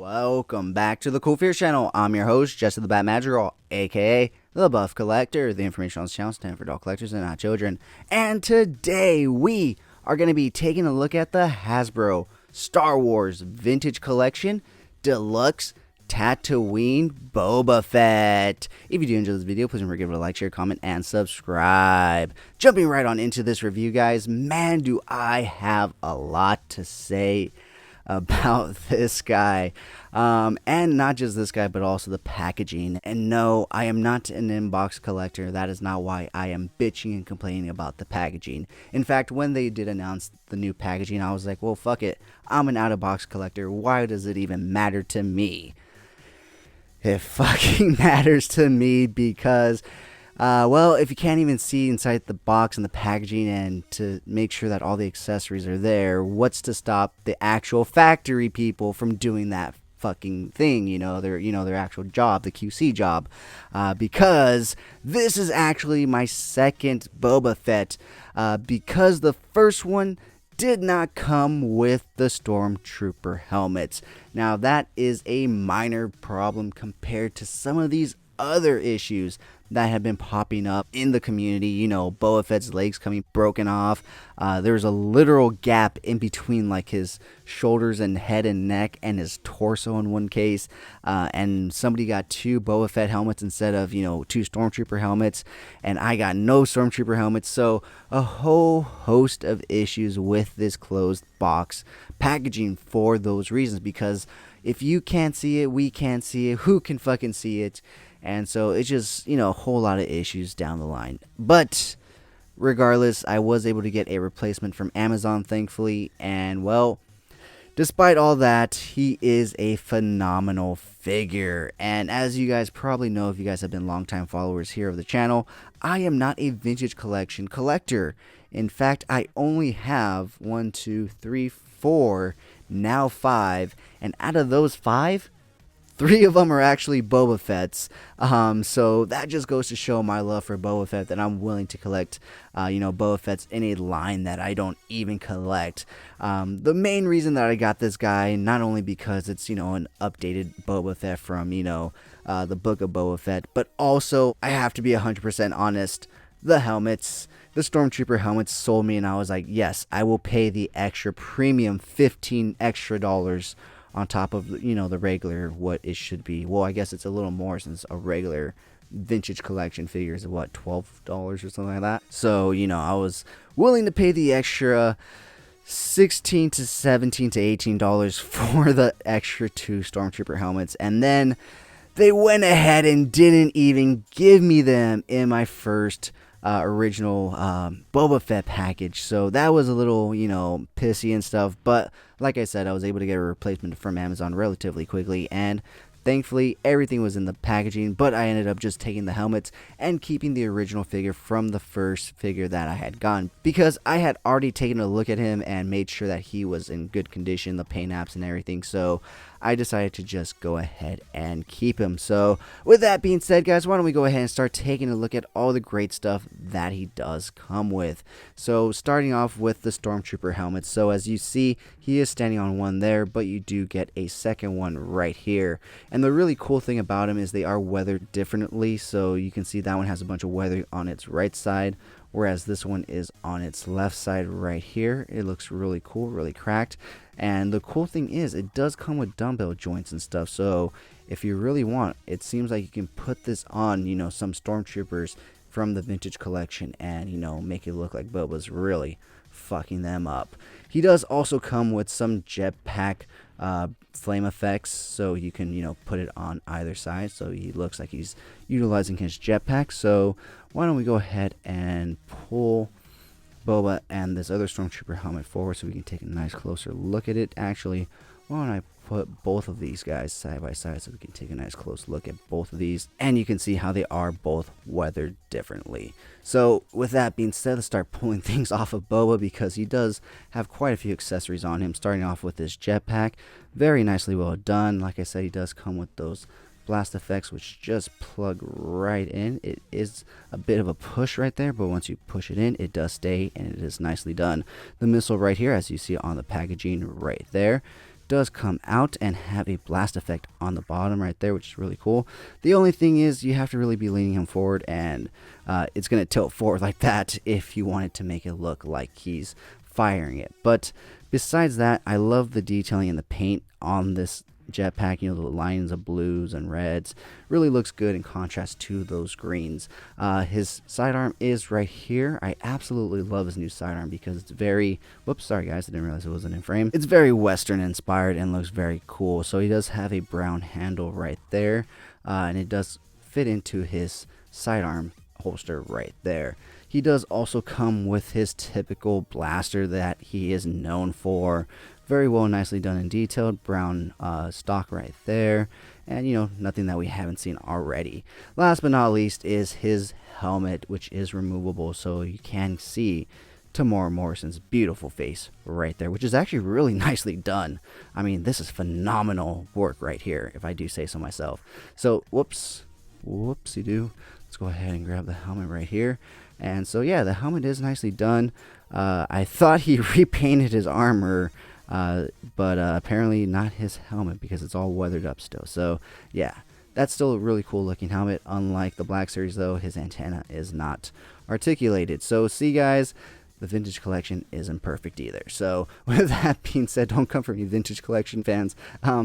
Welcome back to the CoolFigurez channel. I'm your host, Jesse the Bat Madrigal, aka the Buff Collector. The information on this channel stands for adult collectors and not children. And today we are going to be taking a look at the Hasbro Star Wars Vintage Collection Deluxe Tatooine Boba Fett. If you do enjoy this video, please remember to give it a like, share, comment, and subscribe. Jumping right on into this review, guys. Man, do I have a lot to say about this guy, and not just this guy, but also the packaging. And no, I am not an inbox collector. That is not why I am bitching and complaining about the packaging. In fact, when they did announce the new packaging, I was like, well, fuck it, I'm an out-of-box collector. Why does it even matter to me? It fucking matters to me because well, if you can't even see inside the box and the packaging and to make sure that all the accessories are there, what's to stop the actual factory people from doing that fucking thing, their actual job, the QC job? Because this is actually my second Boba Fett, because the first one did not come with the Stormtrooper helmets. Now that is a minor problem compared to some of these other issues that have been popping up in the community. Boba Fett's legs coming broken off. There's a literal gap in between like his shoulders and head and neck and his torso in one case. And somebody got two Boba Fett helmets instead of, two Stormtrooper helmets. And I got no Stormtrooper helmets. So a whole host of issues with this closed box packaging for those reasons. Because if you can't see it, we can't see it. Who can fucking see it? And so it's just, a whole lot of issues down the line. But regardless, I was able to get a replacement from Amazon, thankfully. And well, despite all that, he is a phenomenal figure. And as you guys probably know, if you guys have been longtime followers here of the channel, I am not a vintage collection collector. In fact, I only have 1, 2, 3, 4, now 5. And out of those 5, 3 of them are actually Boba Fett's. So that just goes to show my love for Boba Fett, that I'm willing to collect, Boba Fett's in a line that I don't even collect. The main reason that I got this guy, not only because it's, an updated Boba Fett from, the book of Boba Fett, but also, I have to be 100% honest, the helmets. The Stormtrooper helmets sold me, and I was like, yes, I will pay the extra premium $15 extra on top of, the regular, what it should be. Well, I guess it's a little more since a regular vintage collection figure is, what, $12 or something like that? So, I was willing to pay the extra $16 to $17 to $18 for the extra 2 Stormtrooper helmets. And then they went ahead and didn't even give me them in my first original Boba Fett package. So that was a little, pissy and stuff. But like I said, I was able to get a replacement from Amazon relatively quickly. And thankfully, everything was in the packaging. But I ended up just taking the helmets and keeping the original figure from the first figure that I had gotten. Because I had already taken a look at him and made sure that he was in good condition, the paint apps and everything. So I decided to just go ahead and keep him. So with that being said, guys, why don't we go ahead and start taking a look at all the great stuff that he does come with. So starting off with the Stormtrooper helmet. So as you see, he is standing on one there, but you do get a second one right here. And the really cool thing about him is they are weathered differently. So you can see that one has a bunch of weather on its right side, whereas this one is on its left side right here. It looks really cool, really cracked. And the cool thing is, it does come with dumbbell joints and stuff. So if you really want, it seems like you can put this on, some Stormtroopers from the vintage collection and, make it look like Boba's really fucking them up. He does also come with some jetpack flame effects, so you can, put it on either side. So he looks like he's utilizing his jetpack. So why don't we go ahead and pull Boba and this other Stormtrooper helmet forward so we can take a nice closer look at it. Actually, why don't I put both of these guys side by side so we can take a nice close look at both of these, and you can see how they are both weathered differently. So with that being said, let's start pulling things off of Boba, because he does have quite a few accessories on him, starting off with this jetpack. Very nicely well done. Like I said, he does come with those blast effects, which just plug right in. It is a bit of a push right there, but once you push it in, it does stay, and it is nicely done. The missile right here, as you see on the packaging right there. does come out and have a blast effect on the bottom right there, which is really cool. The only thing is you have to really be leaning him forward, and it's going to tilt forward like that if you want it to make it look like he's firing it. But besides that, I love the detailing and the paint on this jetpack. You know, the lines of blues and reds really looks good in contrast to those greens. His sidearm is right here. I absolutely love his new sidearm because it's very, whoops, sorry guys, I didn't realize it wasn't in frame. It's very Western inspired and looks very cool. So he does have a brown handle right there, and it does fit into his sidearm holster right there. He does also come with his typical blaster that he is known for. Very well, nicely done and detailed. Brown stock right there. And, you know, nothing that we haven't seen already. Last but not least is his helmet, which is removable. So you can see Tamora Morrison's beautiful face right there, which is actually really nicely done. I mean, this is phenomenal work right here, if I do say so myself. So, whoopsie-doo. Let's go ahead and grab the helmet right here. And so, yeah, the helmet is nicely done. I thought he repainted his armor, but apparently not his helmet because it's all weathered up still. So yeah, that's still a really cool looking helmet. Unlike the Black Series though, his antenna is not articulated. So see guys, the vintage collection isn't perfect either. So with that being said, don't come for me vintage collection fans.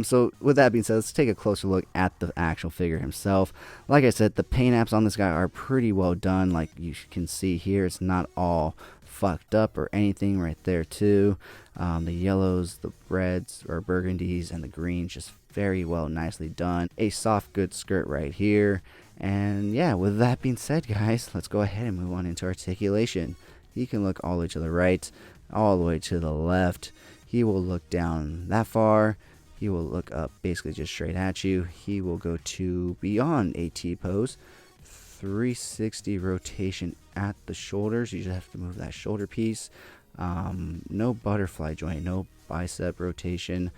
So with that being said, let's take a closer look at the actual figure himself. Like I said, the paint apps on this guy are pretty well done. Like you can see here, it's not all fucked up or anything right there too. The yellows, the reds or burgundies, and the greens just very well nicely done. A soft good skirt right here. And yeah, with that being said guys, let's go ahead and move on into articulation. He can look all the way to the right, all the way to the left. He will look down that far. He will look up basically just straight at you. He will go to beyond a T-pose. 360 rotation at the shoulders. You just have to move that shoulder piece. No butterfly joint, no bicep rotation.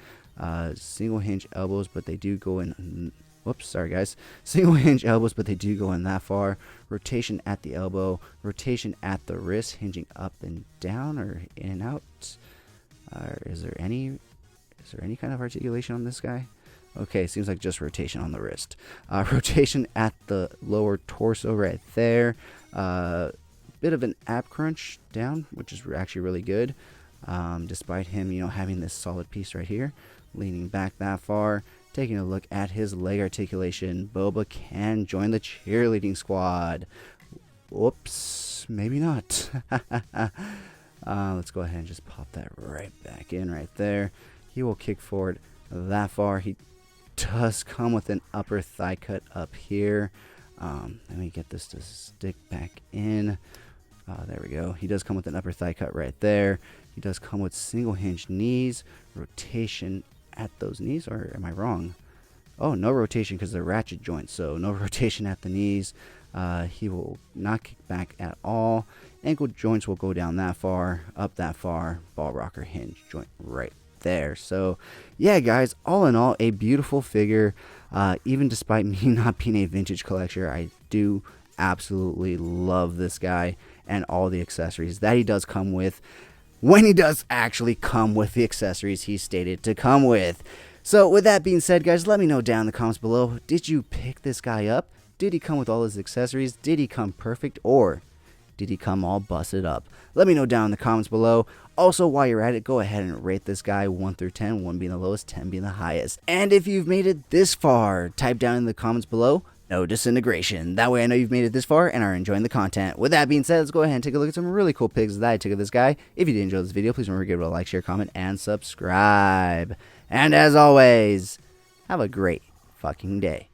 Single hinge elbows, but they do go in. Whoops, sorry guys. Single hinge elbows, but they do go in that far. Rotation at the elbow, rotation at the wrist, hinging up and down or in and out. Is there any kind of articulation on this guy? Okay, seems like just rotation on the wrist. Rotation at the lower torso right there. Bit of an ab crunch down, which is actually really good. Despite him, you know, having this solid piece right here, leaning back that far. Taking a look at his leg articulation, Boba can join the cheerleading squad. Whoops, maybe not. Let's go ahead and just pop that right back in right there. He will kick forward that far. He does come with an upper thigh cut up here. Let me get this to stick back in. There we go. He does come with an upper thigh cut right there. He does come with single hinge knees, rotation at those knees, or am I wrong? Oh, no rotation because they're ratchet joints, so no rotation at the knees. He will not kick back at all. Ankle joints will go down that far, up that far. Ball rocker hinge joint right there. So yeah guys, all in all, a beautiful figure. Even despite me not being a vintage collector, I do absolutely love this guy and all the accessories that he does come with, when he does actually come with the accessories he stated to come with. So with that being said guys, let me know down in the comments below, did you pick this guy up? Did he come with all his accessories? Did he come perfect, or did he come all busted up? Let me know down in the comments below. Also, while you're at it, go ahead and rate this guy 1 through 10, 1 being the lowest, 10 being the highest. And if you've made it this far, type down in the comments below, no disintegration. That way I know you've made it this far and are enjoying the content. With that being said, let's go ahead and take a look at some really cool pics that I took of this guy. If you did enjoy this video, please remember to give it a like, share, comment, and subscribe. And as always, have a great fucking day.